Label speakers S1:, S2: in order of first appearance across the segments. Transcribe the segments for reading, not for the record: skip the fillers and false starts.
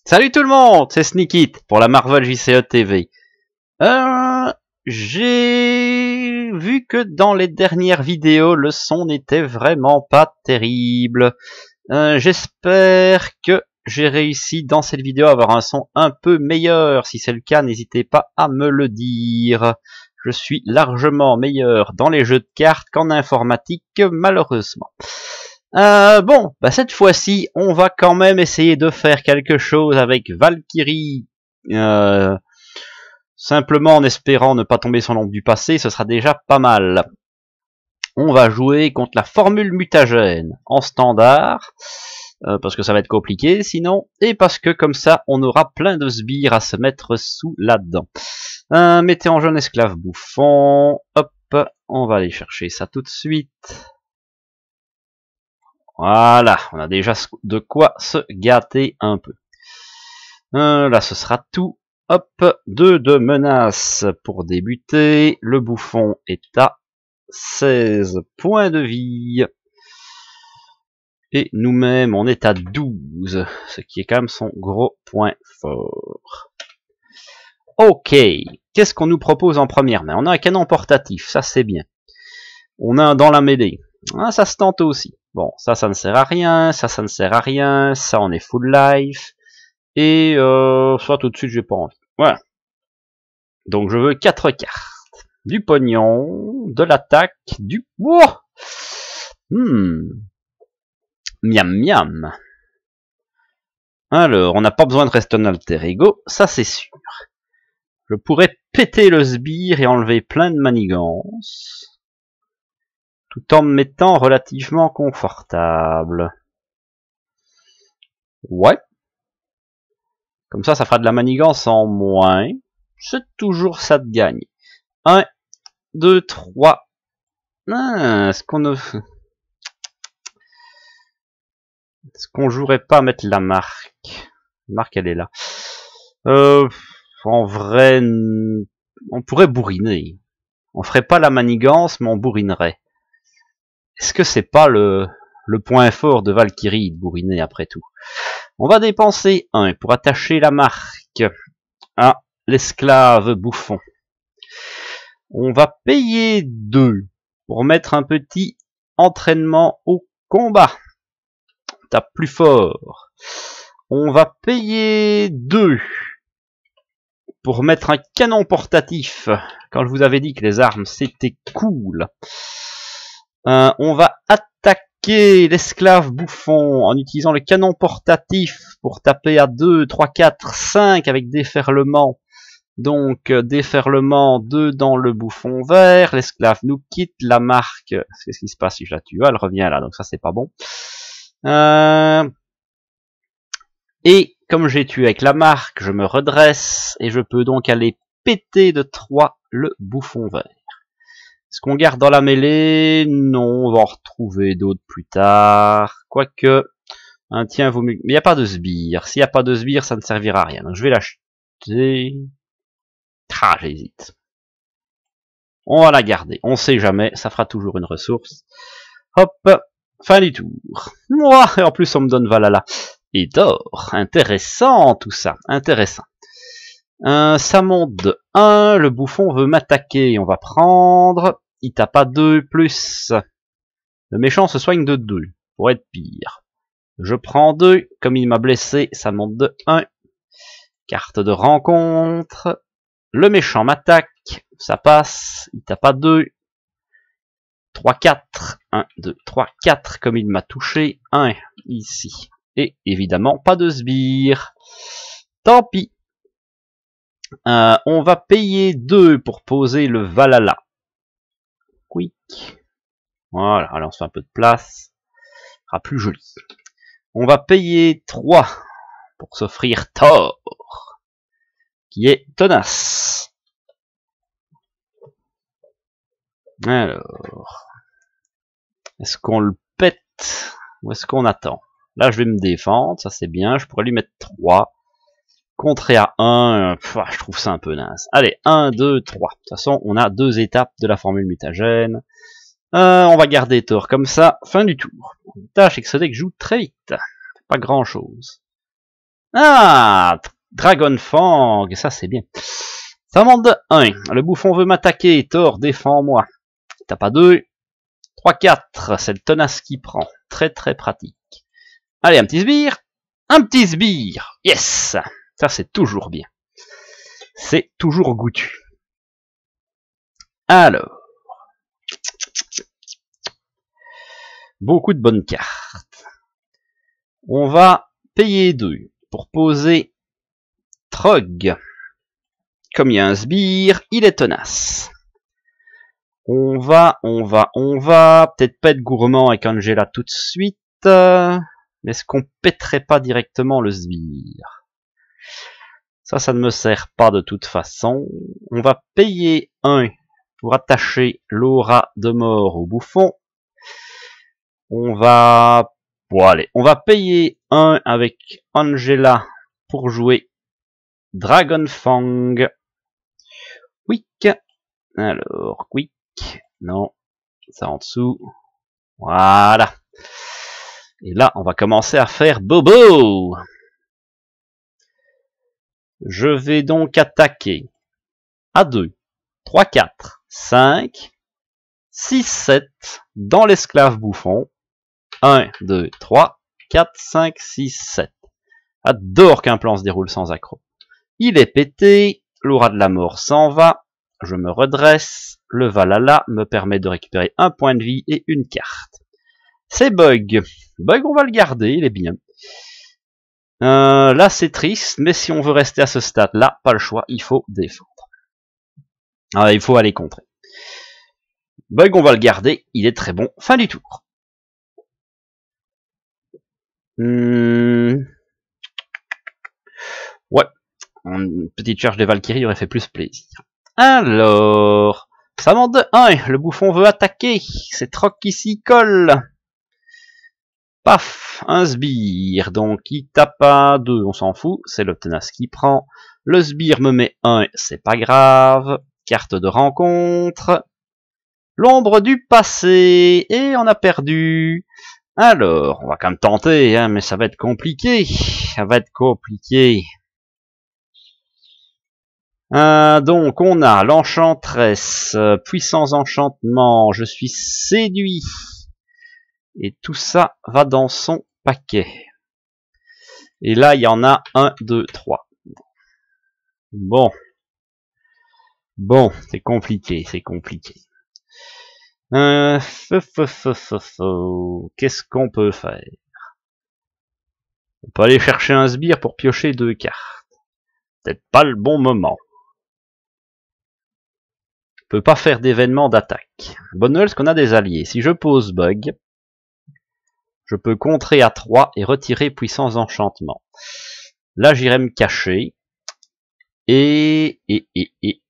S1: Salut tout le monde, c'est Sneakit pour la Marvel JCE TV. J'ai vu que dans les dernières vidéos, le son n'était vraiment pas terrible. J'espère que j'ai réussi dans cette vidéo à avoir un son un peu meilleur. Si c'est le cas, n'hésitez pas à me le dire. Je suis largement meilleur dans les jeux de cartes qu'en informatique, malheureusement. Bon, cette fois-ci, on va quand même essayer de faire quelque chose avec Valkyrie. Simplement en espérant ne pas tomber sur l'ombre du passé, ce sera déjà pas mal. On va jouer contre la formule mutagène en standard, parce que ça va être compliqué sinon, et parce que comme ça, on aura plein de sbires à se mettre sous là-dedans. Mettez en jaune esclave bouffon, hop, on va aller chercher ça tout de suite. Voilà, on a déjà de quoi se gâter un peu. Là, ce sera tout. Hop, 2 de menace pour débuter. Le bouffon est à 16 points de vie. Et nous-mêmes, on est à 12, ce qui est quand même son gros point fort. Ok, qu'est-ce qu'on nous propose en première main? On a un canon portatif, ça c'est bien. On a un dans la mêlée. Ah, ça se tente aussi. Bon, ça ne sert à rien, ça ne sert à rien, ça on est full life, et ça tout de suite j'ai pas envie. Voilà. Donc je veux 4 cartes. Du pognon, de l'attaque, du... Oh Miam miam. Alors, on n'a pas besoin de rester un alter ego, ça c'est sûr. Je pourrais péter le sbire et enlever plein de manigances, tout en me mettant relativement confortable. Ouais. Comme ça fera de la manigance en moins. C'est toujours ça de gagne. 1, 2, 3. Est-ce qu'on jouerait pas à mettre la marque? La marque, elle est là. En vrai, on pourrait bourriner. On ferait pas la manigance, mais on bourrinerait. Est-ce que c'est pas le point fort de Valkyrie de bourriner après tout? On va dépenser 1 pour attacher la marque à l'esclave bouffon. On va payer 2 pour mettre un petit entraînement au combat. On tape plus fort. On va payer 2 pour mettre un canon portatif. Quand je vous avais dit que les armes c'était cool. On va attaquer l'esclave bouffon en utilisant le canon portatif pour taper à 2, 3, 4, 5 avec déferlement. Donc déferlement 2 dans le bouffon vert, l'esclave nous quitte, la marque, qu'est-ce qui se passe si je la tue? Elle revient là, donc ça c'est pas bon. Et comme j'ai tué avec la marque, je me redresse et je peux donc aller péter de 3 le bouffon vert. Est-ce qu'on garde dans la mêlée? Non, on va en retrouver d'autres plus tard. Quoique, un tien vaut mieux. Mais il n'y a pas de sbire. S'il n'y a pas de sbire, ça ne servira à rien. Donc je vais l'acheter. Ah, j'hésite. On va la garder. On sait jamais, ça fera toujours une ressource. Hop, fin du tour. Moi, et en plus on me donne Valhalla. Et d'or. Intéressant tout ça. Intéressant. Ça monte de 1. Le bouffon veut m'attaquer. On va prendre. Il tape à 2 plus. Le méchant se soigne de 2. Pour être pire. Je prends 2. Comme il m'a blessé, ça monte de 1. Carte de rencontre. Le méchant m'attaque. Ça passe. Il tape à 2. 3, 4. 1, 2, 3, 4. Comme il m'a touché. 1 ici. Et évidemment, pas de sbire. Tant pis. On va payer 2 pour poser le Valhalla. Quick. Voilà, allez, on se fait un peu de place. Ce sera plus joli. On va payer 3 pour s'offrir Thor, qui est tenace. Alors, est-ce qu'on le pète ou est-ce qu'on attend? Là, je vais me défendre, ça c'est bien. Je pourrais lui mettre 3. Contrer à 1, je trouve ça un peu naze. Allez, 1, 2, 3. De toute façon, on a 2 étapes de la formule mutagène. On va garder Thor comme ça. Fin du tour. Tâche Exodec joue très vite. Pas grand chose. Ah, Dragon Fang, ça c'est bien. Ça monte de 1. Le bouffon veut m'attaquer. Thor, défends-moi. T'as pas 2. 3, 4. C'est le tenace qui prend. Très très pratique. Allez, un petit sbire. Un petit sbire. Yes. Ça c'est toujours bien. C'est toujours goûtu. Alors. Beaucoup de bonnes cartes. On va payer 2 pour poser Trog. Comme il y a un sbire, il est tenace. On va peut-être pas être gourmand avec Angela tout de suite. Mais est-ce qu'on pèterait pas directement le sbire? Ça ne me sert pas de toute façon. On va payer 1 pour attacher l'aura de mort au bouffon. On va... Bon allez, on va payer 1 avec Angela pour jouer Dragon Fang. Quick. Alors, quick. Non, ça en dessous. Voilà. Et là, on va commencer à faire bobo. Je vais donc attaquer à 2, 3, 4, 5, 6, 7 dans l'esclave bouffon. 1, 2, 3, 4, 5, 6, 7. Adore qu'un plan se déroule sans accroc. Il est pété, l'aura de la mort s'en va, je me redresse, le Valhalla me permet de récupérer un point de vie et une carte. C'est Bug. Bug, on va le garder, il est bien. Là, c'est triste, mais si on veut rester à ce stade-là, pas le choix, il faut défendre. Il faut aller contrer. Bug, on va le garder, il est très bon. Fin du tour. Ouais, une petite charge de Valkyrie aurait fait plus plaisir. Alors, ça monte de 1, le bouffon veut attaquer, c'est Troc qui s'y colle. Paf, un sbire, donc il tape à 2, on s'en fout, c'est le tenace qui prend. Le sbire me met 1, c'est pas grave. Carte de rencontre. L'ombre du passé, et on a perdu. Alors, on va quand même tenter, hein, mais ça va être compliqué. Ça va être compliqué. Donc, on a l'enchantresse, puissance enchantement, je suis séduit. Et tout ça va dans son paquet. Et là, il y en a 1, 2, 3. Bon. Bon, c'est compliqué, c'est compliqué. Qu'est-ce qu'on peut faire? On peut aller chercher un sbire pour piocher 2 cartes. Peut-être pas le bon moment. On peut pas faire d'événement d'attaque. Bonne nouvelle, c'est qu'on a des alliés. Si je pose Bug, je peux contrer à 3 et retirer puissance enchantement. Là, j'irai me cacher. Et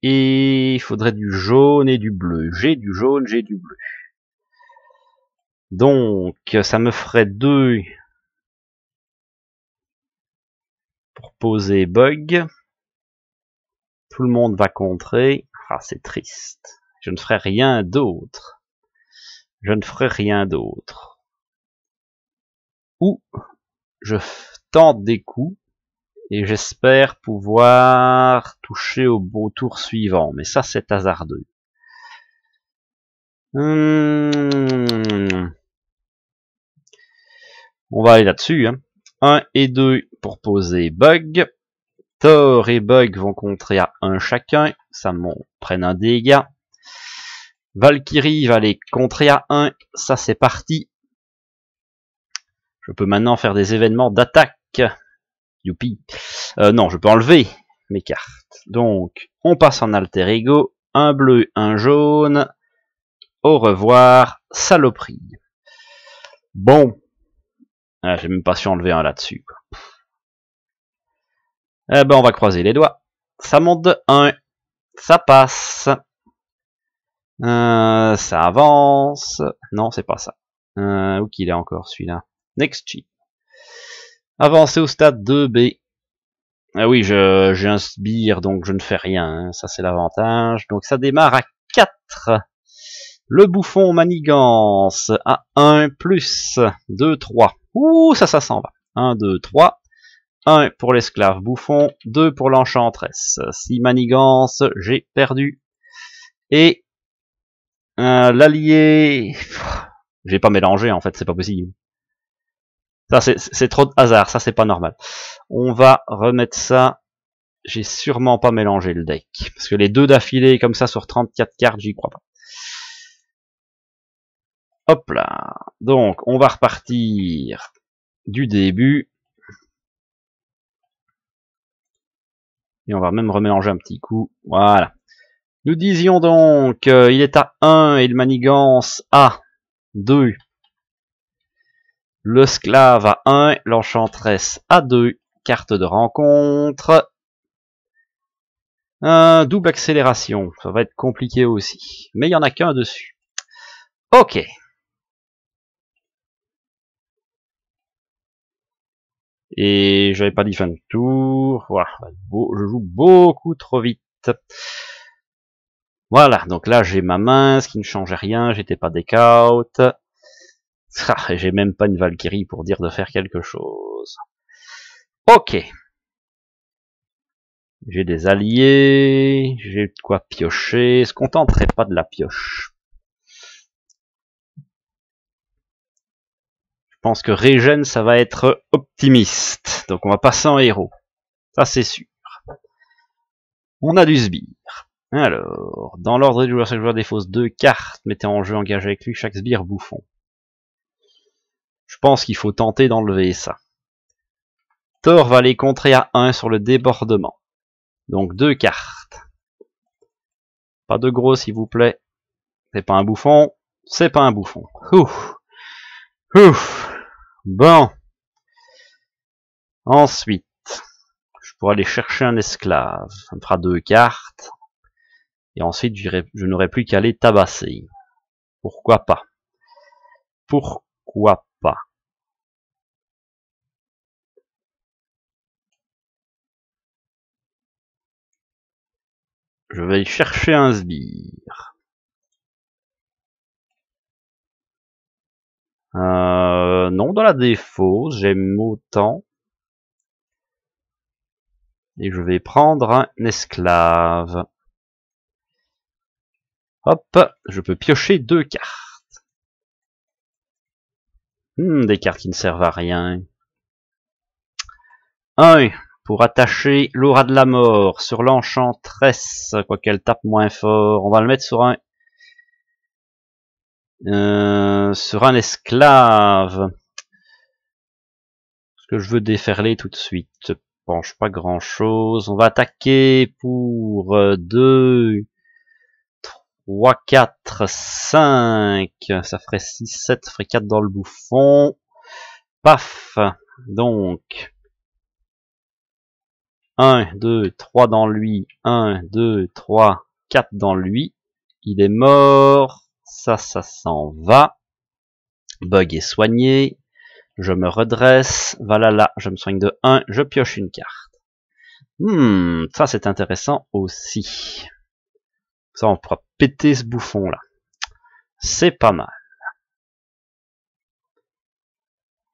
S1: il faudrait du jaune et du bleu. J'ai du jaune, j'ai du bleu. Donc, ça me ferait 2 pour poser Bug. Tout le monde va contrer. Ah, c'est triste. Je ne ferai rien d'autre. Je ne ferai rien d'autre. Ou, je tente des coups. Et j'espère pouvoir toucher au beau tour suivant. Mais ça, c'est hasardeux. On va aller là-dessus. 1 et 2 pour poser Bug. Thor et Bug vont contrer à 1 chacun. Ça m'en prenne un dégât. Valkyrie va les contrer à 1. Ça, c'est parti. Je peux maintenant faire des événements d'attaque. Youpi. Non, je peux enlever mes cartes. Donc, on passe en alter ego. Un bleu, un jaune. Au revoir, saloperie. Bon. J'ai même pas su enlever un là-dessus. Eh ben, on va croiser les doigts. Ça monte de 1. Ça passe. Ça avance. Non, c'est pas ça. Où qu'il est encore celui-là? Next chip. Avancer au stade 2B. Ah oui, j'ai un sbire, donc je ne fais rien. Hein. Ça, c'est l'avantage. Donc, ça démarre à 4. Le bouffon manigance à 1 plus 2, 3. Ouh, ça s'en va. 1, 2, 3. 1 pour l'esclave bouffon, 2 pour l'enchantresse. Si manigance, j'ai perdu. Et l'allié... J'ai pas mélangé en fait, c'est pas possible. Ça c'est trop de hasard, ça c'est pas normal. On va remettre ça. J'ai sûrement pas mélangé le deck. Parce que les deux d'affilée comme ça sur 34 cartes, j'y crois pas. Hop là. Donc on va repartir du début. Et on va même remélanger un petit coup. Voilà. Nous disions donc, il est à 1 et le manigance à 2. Le esclave à 1, l'enchantresse à 2. Carte de rencontre. Double accélération. Ça va être compliqué aussi. Mais il n'y en a qu'un dessus. Ok. Et j'avais pas dit fin de tour. Voilà. Je joue beaucoup trop vite. Voilà. Donc là, j'ai ma main, ce qui ne changeait rien. J'étais pas deck out. Ah, j'ai même pas une Valkyrie pour dire de faire quelque chose. Ok. J'ai des alliés. J'ai de quoi piocher. Est-ce qu'on tenterait pas de la pioche? Je pense que Regen, ça va être optimiste. Donc on va passer en héros. Ça c'est sûr. On a du sbire. Alors, dans l'ordre du joueur, chaque joueur défausse 2 cartes. Mettez en jeu, engagé avec lui chaque sbire bouffon. Je pense qu'il faut tenter d'enlever ça. Thor va les contrer à 1 sur le débordement. Donc 2 cartes. Pas de gros s'il vous plaît. C'est pas un bouffon. C'est pas un bouffon. Ouf. Ouf. Bon. Ensuite, je pourrais aller chercher un esclave. Ça me fera 2 cartes. Et ensuite, je n'aurai plus qu'à les tabasser. Pourquoi pas? Pourquoi pas? Je vais aller chercher un sbire. Non, dans la défausse, j'aime autant. Et je vais prendre un esclave. Hop, je peux piocher 2 cartes. Des cartes qui ne servent à rien. 1 pour attacher l'aura de la mort sur l'enchantresse, quoiqu'elle tape moins fort. On va le mettre sur un esclave. Parce que je veux déferler tout de suite. Je pense pas grand chose. On va attaquer pour 2, 3, 4, 5. Ça ferait 6, 7, ça ferait 4 dans le bouffon. Paf. Donc 1, 2, 3 dans lui. 1, 2, 3, 4 dans lui. Il est mort. Ça s'en va. Bug est soigné. Je me redresse. Voilà là, je me soigne de 1. Je pioche une carte. Ça c'est intéressant aussi. Ça on pourra péter ce bouffon là. C'est pas mal.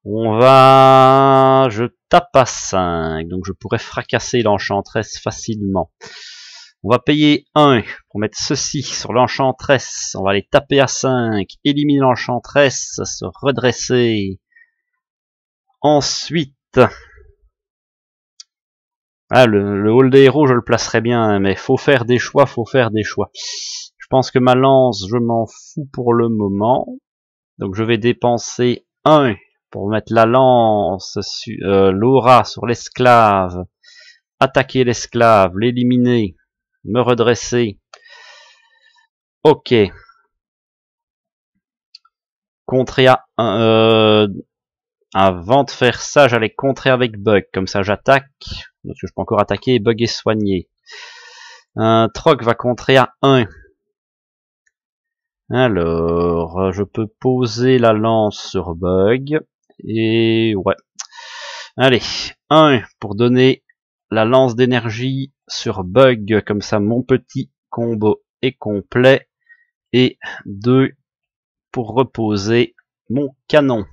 S1: Je tape à 5, donc je pourrais fracasser l'enchantresse facilement. On va payer 1 pour mettre ceci sur l'enchantresse. On va aller taper à 5, éliminer l'enchantresse, se redresser. Ensuite, le hall des héros, je le placerai bien, mais faut faire des choix, Je pense que ma lance, je m'en fous pour le moment. Donc je vais dépenser 1 pour mettre la lance, l'aura sur l'esclave, attaquer l'esclave, l'éliminer, me redresser. Ok. Contrer avant de faire ça, j'allais contrer avec bug, comme ça j'attaque, parce que je peux encore attaquer et bug est soigné. Troc va contrer à 1. Alors, je peux poser la lance sur bug. Et ouais. Allez, 1 pour donner la lance d'énergie sur bug, comme ça mon petit combo est complet. Et 2 pour reposer mon canon.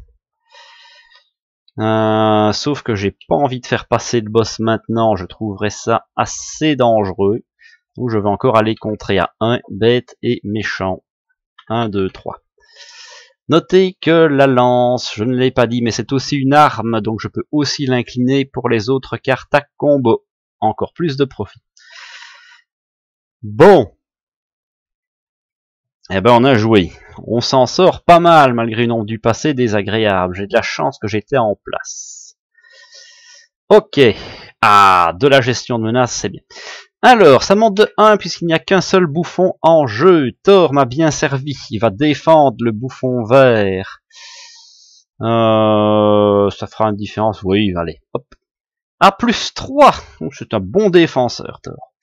S1: Sauf que j'ai pas envie de faire passer le boss maintenant, je trouverais ça assez dangereux. Donc je vais encore aller contrer à 1, bête et méchant. 1, 2, 3. Notez que la lance, je ne l'ai pas dit, mais c'est aussi une arme, donc je peux aussi l'incliner pour les autres cartes à combo. Encore plus de profit. Bon. Eh ben on a joué. On s'en sort pas mal malgré une onde du passé désagréable. J'ai de la chance que j'étais en place. Ok. Ah, de la gestion de menaces, c'est bien. Alors, ça monte de 1 puisqu'il n'y a qu'un seul bouffon en jeu. Thor m'a bien servi. Il va défendre le bouffon vert. Ça fera une différence. Oui, allez. Hop. Ah, plus 3. C'est un bon défenseur, Thor.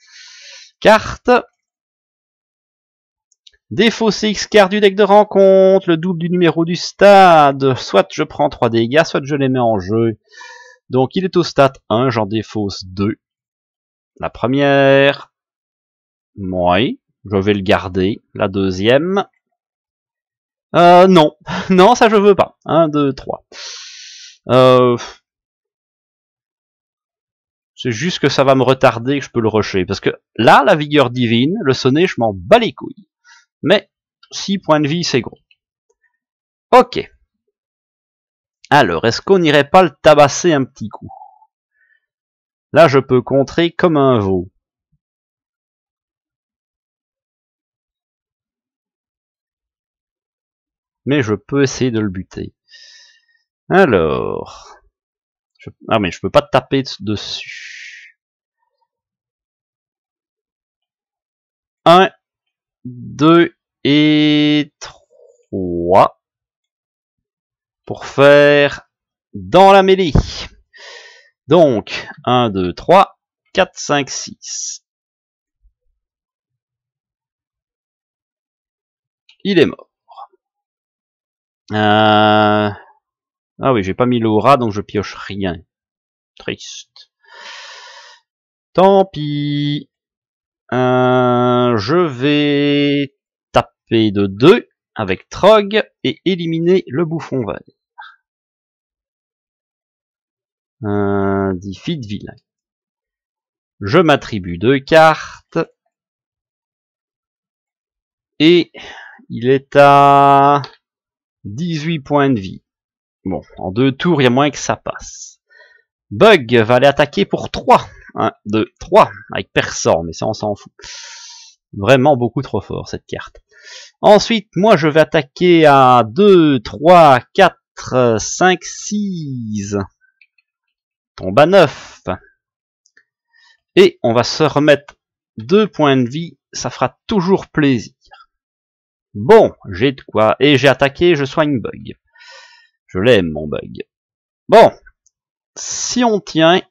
S1: Carte. Défaussé X quart du deck de rencontre, le double du numéro du stade. Soit je prends 3 dégâts, soit je les mets en jeu. Donc il est au stade 1, j'en défausse 2. La première. Oui, je vais le garder. La deuxième. Non. Non, ça je veux pas. 1, 2, 3. C'est juste que ça va me retarder, que je peux le rusher. Parce que là, la vigueur divine, le sonnet, je m'en bats les couilles. Mais 6 points de vie, c'est gros. Ok. Alors, est-ce qu'on n'irait pas le tabasser un petit coup? Là, je peux contrer comme un veau. Mais je peux essayer de le buter. Alors... Ah, mais je peux pas taper dessus. 1, 2 et 3. Pour faire dans la mêlée. Donc, 1, 2, 3, 4, 5, 6. Il est mort. Ah oui, j'ai pas mis l'aura, donc je pioche rien. Triste. Tant pis. Je vais taper de 2 avec Trog et éliminer le bouffon vert. Defeat vilain. Je m'attribue 2 cartes. Et il est à 18 points de vie. Bon, en 2 tours, il y a moins que ça passe. Bug va aller attaquer pour 3. 1, 2, 3. Avec personne, mais ça on s'en fout. Vraiment beaucoup trop fort cette carte. Ensuite, moi je vais attaquer à 2, 3, 4, 5, 6. Tombe à 9. Et on va se remettre 2 points de vie. Ça fera toujours plaisir. Bon, j'ai de quoi. Et j'ai attaqué, je soigne Bug. Je l'aime mon Bug. Bon, si on tient,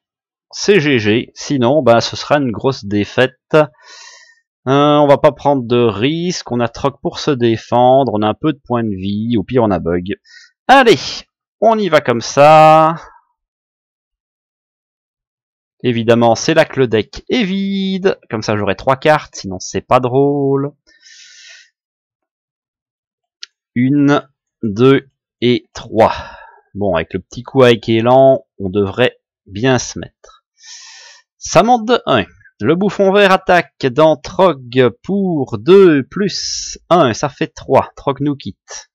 S1: c'est GG. Sinon, bah, ce sera une grosse défaite. On va pas prendre de risques. On a Troc pour se défendre. On a un peu de points de vie. Au pire, on a Bug. Allez, on y va comme ça. Évidemment, c'est là que le deck est vide. Comme ça, j'aurai 3 cartes. Sinon, c'est pas drôle. 1, 2 et 3. Bon, avec le petit coup avec élan, on devrait bien se mettre. Ça monte de 1. Le bouffon vert attaque dans Trog pour 2 plus 1. Ça fait 3. Trog nous quitte.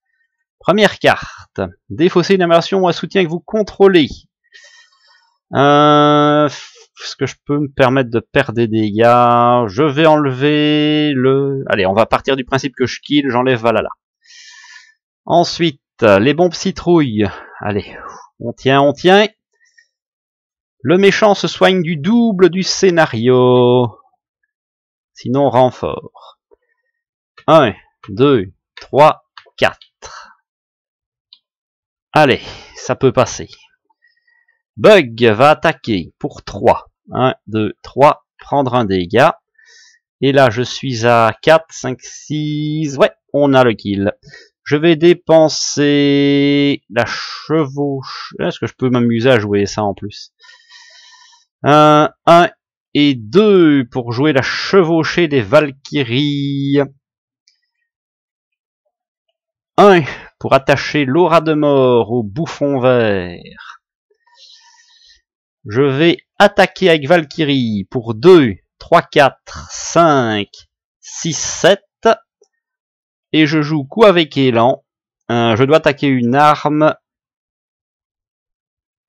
S1: Première carte. Défausser une aberration ou un soutien que vous contrôlez. Est-ce que je peux me permettre de perdre des dégâts? Je vais enlever le... Allez, on va partir du principe que je kill. J'enlève Valhalla. Ensuite, les bombes citrouilles. Allez, on tient, on tient. Le méchant se soigne du double du scénario. Sinon, renfort. 1, 2, 3, 4. Allez, ça peut passer. Bug va attaquer pour 3. 1, 2, 3. Prendre un dégât. Et là, je suis à 4, 5, 6. Ouais, on a le kill. Je vais dépenser la chevauche. Est-ce que je peux m'amuser à jouer ça en plus? 1 et 2 pour jouer la chevauchée des Valkyries. 1 pour attacher l'aura de mort au bouffon vert. Je vais attaquer avec Valkyrie pour 2, 3, 4, 5, 6, 7. Et je joue coup avec élan. Je dois attaquer une arme.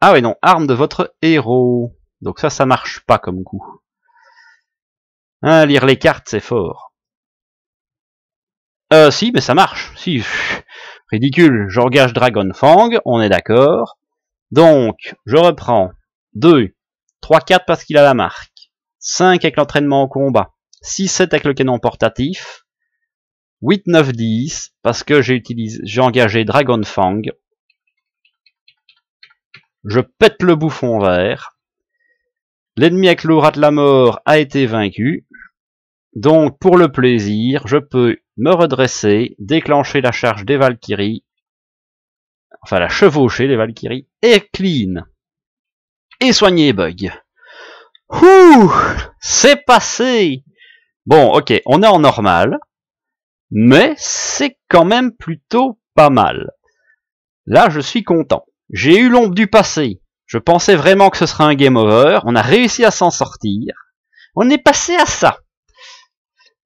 S1: Ah oui, non, arme de votre héros. Donc ça marche pas comme coup. Lire les cartes, c'est fort. Si, mais ça marche. Si, ridicule. J'engage Dragonfang, on est d'accord. Donc, je reprends 2, 3, 4 parce qu'il a la marque. 5 avec l'entraînement au combat. 6, 7 avec le canon portatif. 8, 9, 10 parce que j'ai engagé Dragonfang. Je pète le bouffon vert. L'ennemi avec l'aura de la mort a été vaincu. Donc, pour le plaisir, je peux me redresser, déclencher la charge des Valkyries, enfin la chevaucher des Valkyries, et clean. Et soigner bug. Ouh, c'est passé. Bon, ok, on est en normal, mais c'est quand même plutôt pas mal. Là, je suis content. J'ai eu l'ombre du passé. Je pensais vraiment que ce serait un game over. On a réussi à s'en sortir. On est passé à ça.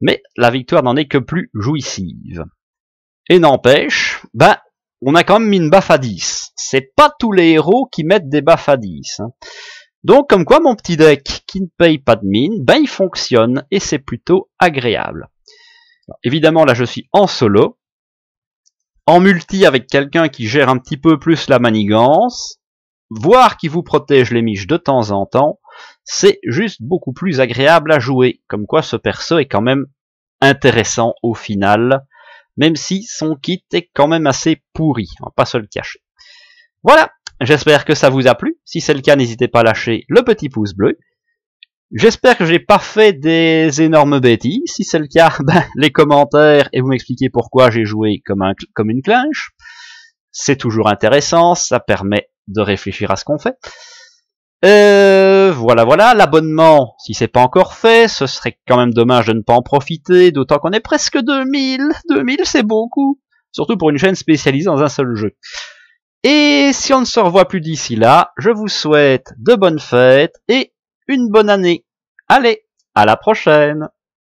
S1: Mais la victoire n'en est que plus jouissive. Et n'empêche, on a quand même mis une baffe à 10. C'est pas tous les héros qui mettent des baffes à 10. Hein. Donc, comme quoi, mon petit deck qui ne paye pas de mine, il fonctionne et c'est plutôt agréable. Alors, évidemment, là, je suis en solo. En multi avec quelqu'un qui gère un petit peu plus la manigance, voire qui vous protège les miches de temps en temps, c'est juste beaucoup plus agréable à jouer. Comme quoi ce perso est quand même intéressant au final, même si son kit est quand même assez pourri, on va pas se le cacher. Voilà, j'espère que ça vous a plu. Si c'est le cas, n'hésitez pas à lâcher le petit pouce bleu. J'espère que j'ai pas fait des énormes bêtises. Si c'est le cas, les commentaires et vous m'expliquez pourquoi j'ai joué comme une clinche. C'est toujours intéressant, ça permet de réfléchir à ce qu'on fait. Voilà, l'abonnement, si c'est pas encore fait, ce serait quand même dommage de ne pas en profiter, d'autant qu'on est presque 2000. 2000, c'est beaucoup. Surtout pour une chaîne spécialisée dans un seul jeu. Et si on ne se revoit plus d'ici là, je vous souhaite de bonnes fêtes et une bonne année. Allez, à la prochaine!